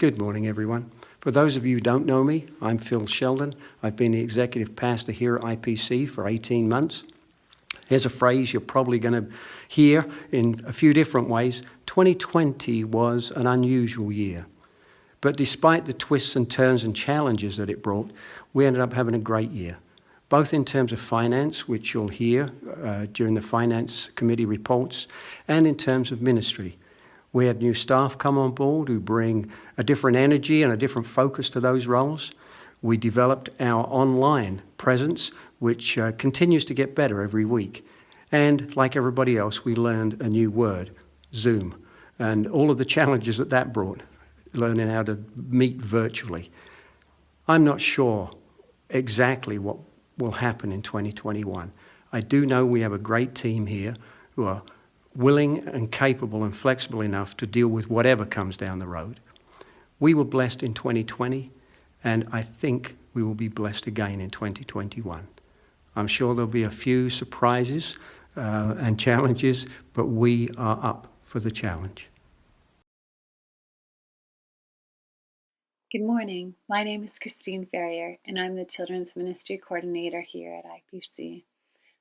Good morning, everyone. For those of you who don't know me, I'm Phil Sheldon. I've been the executive pastor here at IPC for 18 months. Here's a phrase you're probably going to hear in a few different ways. 2020 was an unusual year. But despite the twists and turns and challenges that it brought, we ended up having a great year, both in terms of finance, which you'll hear during the Finance Committee reports, and in terms of ministry. We had new staff come on board who bring a different energy and a different focus to those roles. We developed our online presence, which continues to get better every week. And like everybody else, we learned a new word, Zoom, and all of the challenges that brought, learning how to meet virtually. I'm not sure exactly what will happen in 2021. I do know we have a great team here who are willing and capable and flexible enough to deal with whatever comes down the road. We were blessed in 2020, and I think we will be blessed again in 2021. I'm sure there'll be a few surprises and challenges, but we are up for the challenge. Good morning. My name is Christine Ferrier, and I'm the Children's Ministry Coordinator here at IPC.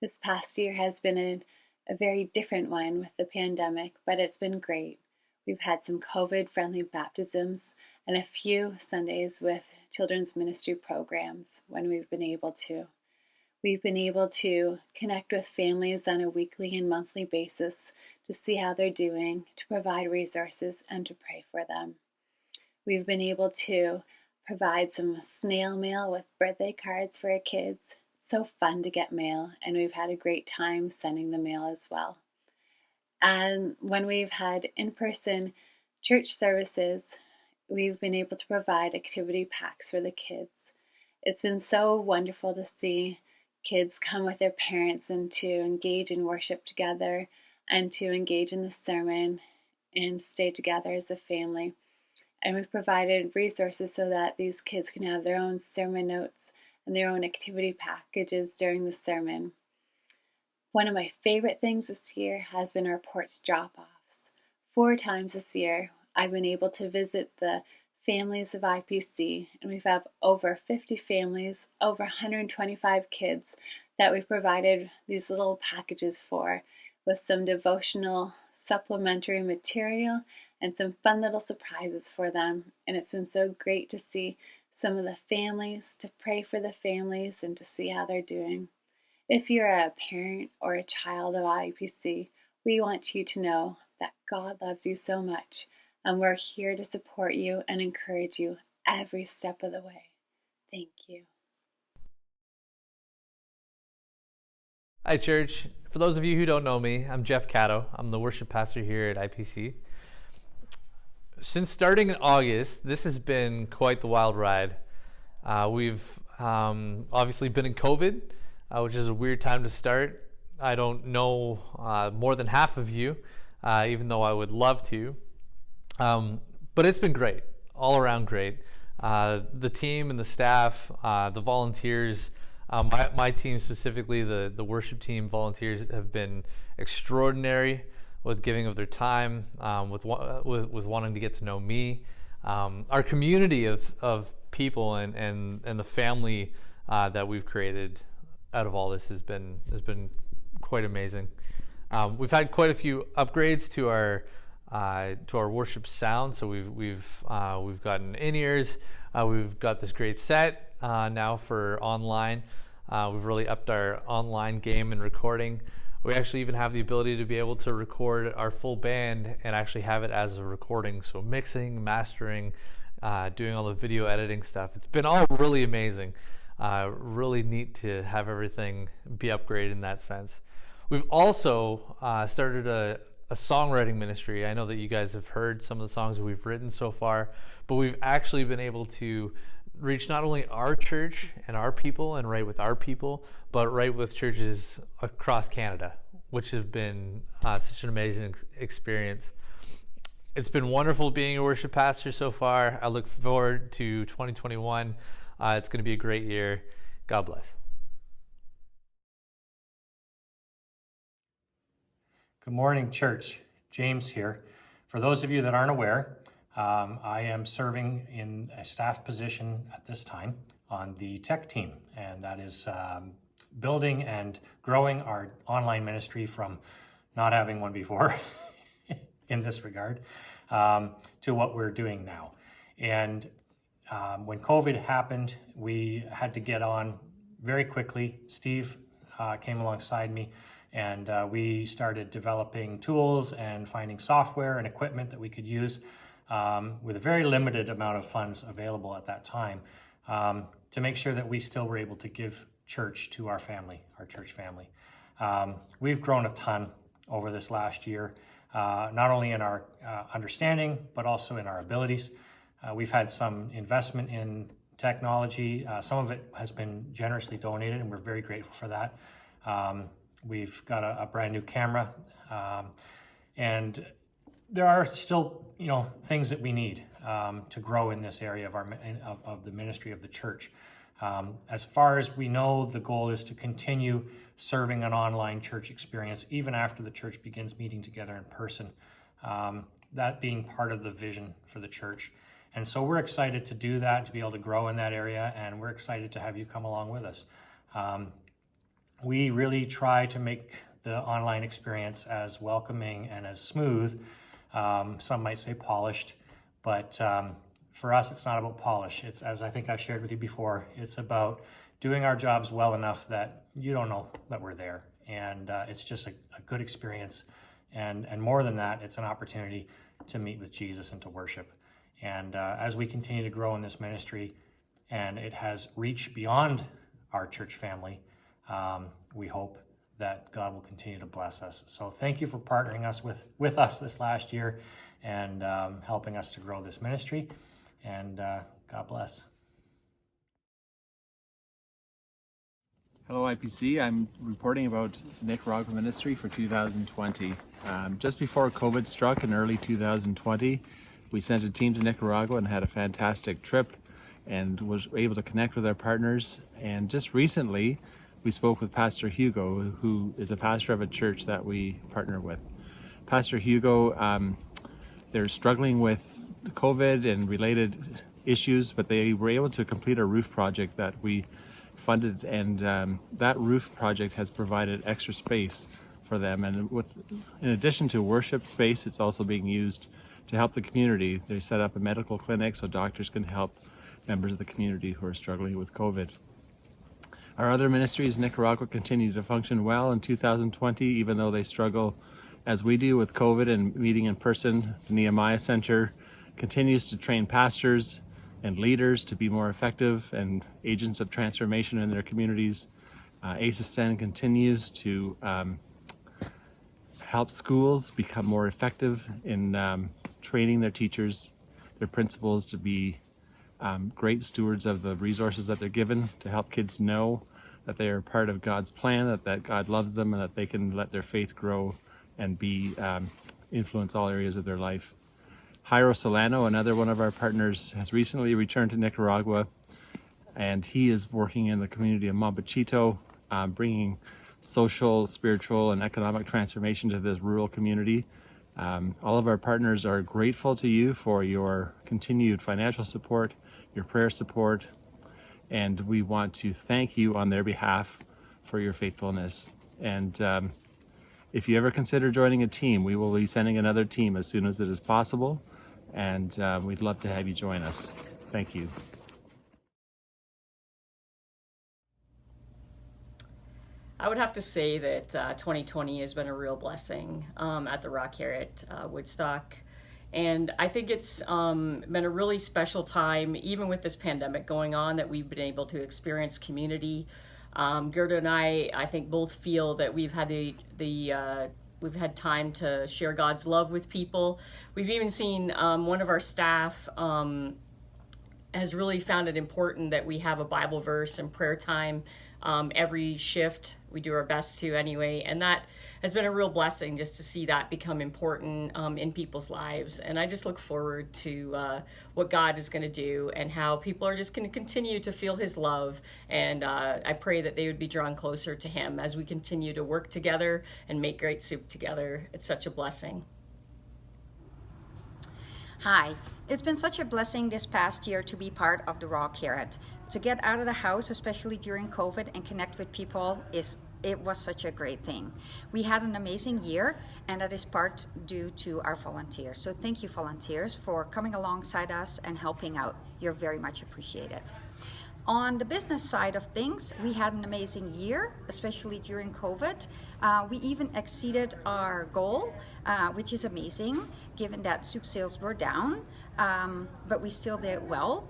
This past year has been a very different one with the pandemic, but it's been great. We've had some COVID-friendly baptisms and a few Sundays with children's ministry programs when we've been able to. We've been able to connect with families on a weekly and monthly basis to see how they're doing, to provide resources, and to pray for them. We've been able to provide some snail mail with birthday cards for our kids. So fun to get mail, and we've had a great time sending the mail as well. And when we've had in-person church services, we've been able to provide activity packs for the kids. It's been so wonderful to see kids come with their parents and to engage in worship together and to engage in the sermon and stay together as a family. And we've provided resources so that these kids can have their own sermon notes and their own activity packages during the sermon. One of my favorite things this year has been our porch drop-offs. 4 times this year, I've been able to visit the families of IPC, and we've had over 50 families, over 125 kids that we've provided these little packages for, with some devotional supplementary material and some fun little surprises for them. And it's been so great to see some of the families, to pray for the families, and to see how they're doing. If you're a parent or a child of IPC, we want you to know that God loves you so much, and we're here to support you and encourage you every step of the way. Thank you. Hi, church. For those of you who don't know me, I'm Jeff Catto. I'm the worship pastor here at IPC. Since starting in August, this has been quite the wild ride. We've obviously been in COVID, which is a weird time to start. I don't know more than half of you, even though I would love to. But it's been great, all around great. The team and the staff, the volunteers, my team specifically, the worship team volunteers have been extraordinary with giving of their time, with wanting to get to know me. Our community of people and the family that we've created out of all this has been quite amazing. We've had quite a few upgrades to our worship sound. So we've gotten in-ears. We've got this great set now for online. We've really upped our online game and recording. We actually even have the ability to be able to record our full band and actually have it as a recording. So mixing, mastering, doing all the video editing stuff. It's been all really amazing. Really neat to have everything be upgraded in that sense. We've also started a songwriting ministry. I know that you guys have heard some of the songs that we've written so far, but we've actually been able to reach not only our church and our people and write with our people, but write with churches across Canada, which has been such an amazing experience. It's been wonderful being a worship pastor so far. I look forward to 2021. It's going to be a great year. God bless. Good morning, church. James here. For those of you that aren't aware, I am serving in a staff position at this time on the tech team, and that is building and growing our online ministry from not having one before in this regard to what we're doing now. And when COVID happened, we had to get on very quickly. Steve came alongside me, and we started developing tools and finding software and equipment that we could use with a very limited amount of funds available at that time to make sure that we still were able to give church to our family, our church family. We've grown a ton over this last year, not only in our understanding, but also in our abilities. We've had some investment in technology. Some of it has been generously donated, and we're very grateful for that. We've got a brand new camera, and there are still, things that we need to grow in this area of the ministry of the church. As far as we know, the goal is to continue serving an online church experience even after the church begins meeting together in person. That being part of the vision for the church. And so we're excited to do that, to be able to grow in that area, and we're excited to have you come along with us. We really try to make the online experience as welcoming and as smooth. Some might say polished, but for us, it's not about polish. It's, as I think I've shared with you before, it's about doing our jobs well enough that you don't know that we're there. And it's just a good experience. And more than that, it's an opportunity to meet with Jesus and to worship. And as we continue to grow in this ministry, and it has reached beyond our church family, we hope that God will continue to bless us. So thank you for partnering us with us this last year and helping us to grow this ministry. And God bless. Hello, IPC. I'm reporting about Nicaragua Ministry for 2020. Just before COVID struck in early 2020, we sent a team to Nicaragua and had a fantastic trip and was able to connect with our partners. And just recently, we spoke with Pastor Hugo, who is a pastor of a church that we partner with. Pastor Hugo, they're struggling with COVID and related issues, but they were able to complete a roof project that we funded, and that roof project has provided extra space for them. And in addition to worship space, it's also being used to help the community. They set up a medical clinic so doctors can help members of the community who are struggling with COVID. Our other ministries in Nicaragua continue to function well in 2020, even though they struggle as we do with COVID and meeting in person. The Nehemiah Center continues to train pastors and leaders to be more effective and agents of transformation in their communities. ASISN continues to help schools become more effective in training their teachers, their principals to be great stewards of the resources that they're given to help kids know that they are part of God's plan, that God loves them, and that they can let their faith grow and be influence all areas of their life. Jairo Solano, another one of our partners, has recently returned to Nicaragua, and he is working in the community of Mombachito, bringing social, spiritual, and economic transformation to this rural community. All of our partners are grateful to you for your continued financial support, your prayer support, and we want to thank you on their behalf for your faithfulness. And if you ever consider joining a team, we will be sending another team as soon as it is possible, and we'd love to have you join us. Thank you. I would have to say that 2020 has been a real blessing at the Rock here at Woodstock. And I think it's been a really special time, even with this pandemic going on, that we've been able to experience community. Gerda and I think both feel that we've had we've had time to share God's love with people. We've even seen one of our staff has really found it important that we have a Bible verse and prayer time every shift. We do our best to anyway, and that has been a real blessing just to see that become important in people's lives. And I just look forward to what God is going to do and how people are just going to continue to feel his love. And I pray that they would be drawn closer to him as we continue to work together and make great soup together. It's such a blessing. Hi, It's been such a blessing this past year to be part of the Raw Carrot. To get out of the house, especially during COVID, and connect with people it was such a great thing. We had an amazing year, and that is part due to our volunteers. So thank you, volunteers, for coming alongside us and helping out. You're very much appreciated. On the business side of things, we had an amazing year, especially during COVID. We even exceeded our goal, which is amazing, given that soup sales were down, but we still did well.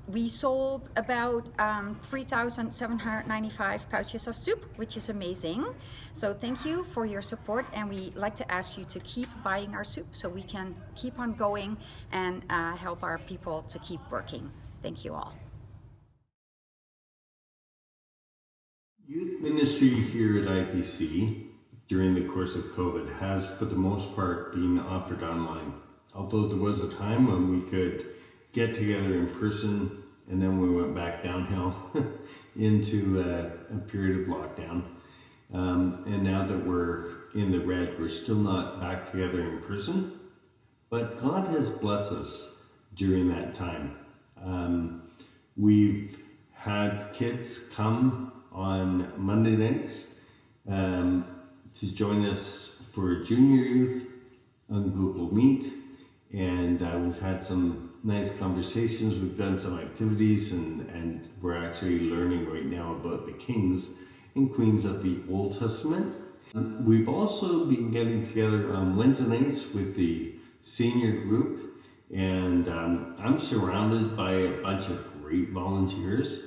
We sold about 3,795 pouches of soup, which is amazing. So thank you for your support, and we like to ask you to keep buying our soup so we can keep on going and help our people to keep working. Thank you all. Youth ministry here at IPC during the course of COVID has, for the most part, been offered online. Although there was a time when we could get together in person, and then we went back downhill into a period of lockdown. And now that we're in the red, we're still not back together in person, but God has blessed us during that time. We've had kids come on Monday nights to join us for junior youth on Google Meet, and we've had some nice conversations. We've done some activities, and we're actually learning right now about the kings and queens of the Old Testament. We've also been getting together on Wednesday nights with the senior group, and I'm surrounded by a bunch of great volunteers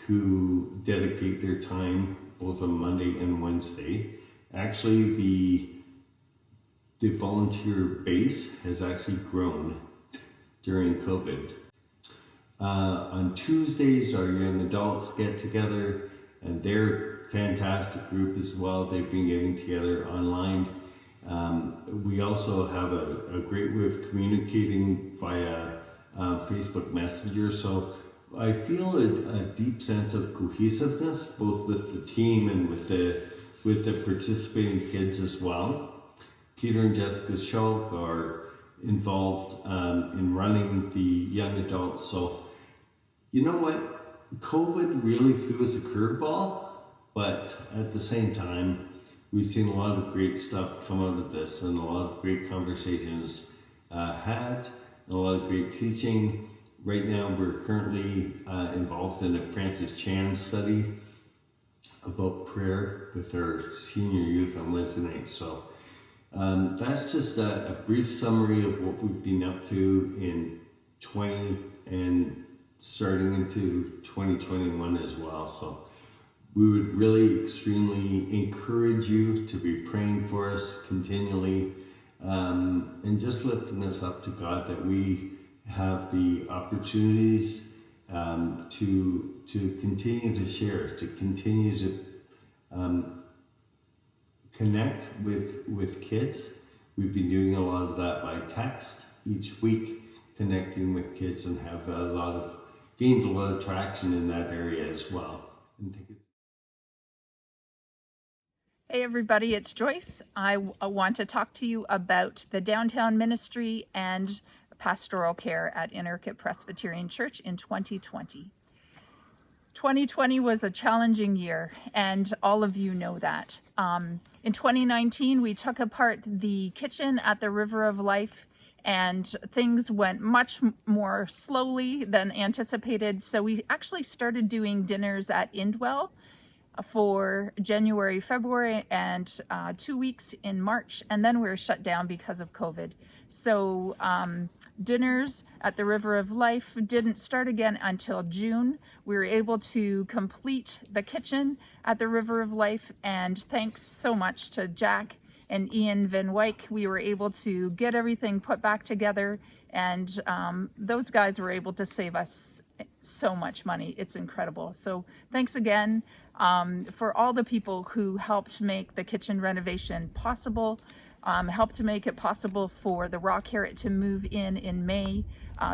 who dedicate their time both on Monday and Wednesday. Actually, the volunteer base has actually grown during COVID. On Tuesdays, our young adults get together, and they're a fantastic group as well. They've been getting together online. We also have a great way of communicating via Facebook Messenger. So I feel a deep sense of cohesiveness, both with the team and with the participating kids as well. Peter and Jessica Schulk are involved in running the young adults. So, you know what? COVID really threw us a curveball, but at the same time, we've seen a lot of great stuff come out of this, and a lot of great conversations had, and a lot of great teaching. Right now, we're currently involved in a Francis Chan study about prayer with our senior youth on Wednesday nights. So that's just a brief summary of what we've been up to in 20 and starting into 2021 as well. So we would really extremely encourage you to be praying for us continually, and just lifting us up to God, that we have the opportunities to continue to share, to continue to connect with kids. We've been doing a lot of that by text each week, connecting with kids, and have gained a lot of traction in that area as well. Hey everybody, it's Joyce. I want to talk to you about the downtown ministry and pastoral care at Innerkit Presbyterian Church in 2020. 2020 was a challenging year, and all of you know that. In 2019, we took apart the kitchen at the River of Life, and things went much more slowly than anticipated. So we actually started doing dinners at Indwell for January, February, and 2 weeks in March, and then we were shut down because of COVID. So dinners at the River of Life didn't start again until June. We were able to complete the kitchen at the River of Life, and thanks so much to Jack and Ian Van Wyk, we were able to get everything put back together, and those guys were able to save us so much money. It's incredible. So thanks again for all the people who helped make the kitchen renovation possible, helped to make it possible for the Raw Carrot to move in May.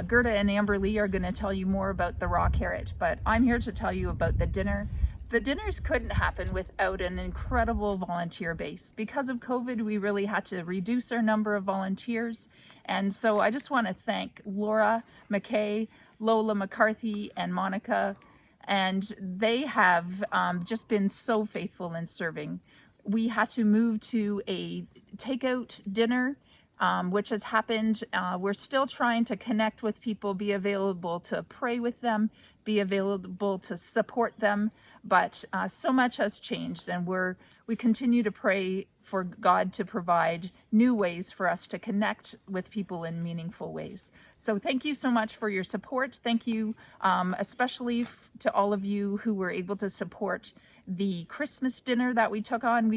Gerda and Amber Lee are going to tell you more about the Raw Carrot, but I'm here to tell you about the dinner The dinners couldn't happen without an incredible volunteer base. Because of COVID, we really had to reduce our number of volunteers. And so I just want to thank Laura McKay, Lola McCarthy, and Monica. And they have just been so faithful in serving. We had to move to a takeout dinner, which has happened. We're still trying to connect with people, be available to pray with them, be available to support them, but so much has changed, and we continue to pray for God to provide new ways for us to connect with people in meaningful ways. So thank you so much for your support. Thank you especially to all of you who were able to support the Christmas dinner that we took on.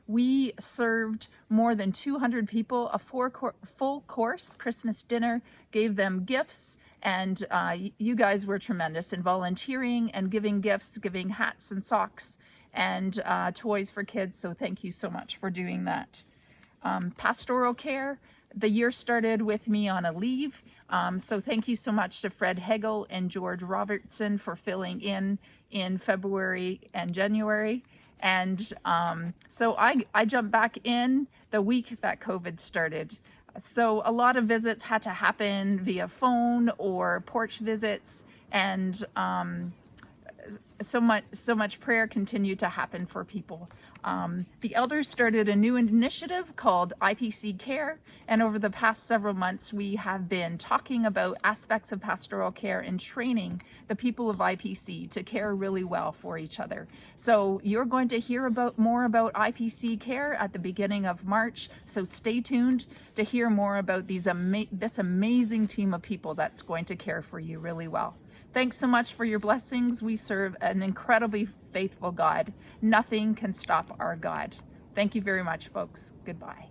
We served more than 200 people a full course Christmas dinner, gave them gifts, and you guys were tremendous in volunteering and giving gifts, giving hats and socks and toys for kids. So thank you so much for doing that. Pastoral care, the year started with me on a leave. So thank you so much to Fred Hegel and George Robertson for filling in February and January. And so I jumped back in the week that COVID started. So a lot of visits had to happen via phone or porch visits, and so much prayer continued to happen for people. The elders started a new initiative called IPC Care, and over the past several months we have been talking about aspects of pastoral care and training the people of IPC to care really well for each other. So you're going to hear more about IPC Care at the beginning of March, so stay tuned to hear more about this amazing team of people that's going to care for you really well. Thanks so much for your blessings. We serve an incredibly faithful God. Nothing can stop our God. Thank you very much, folks. Goodbye.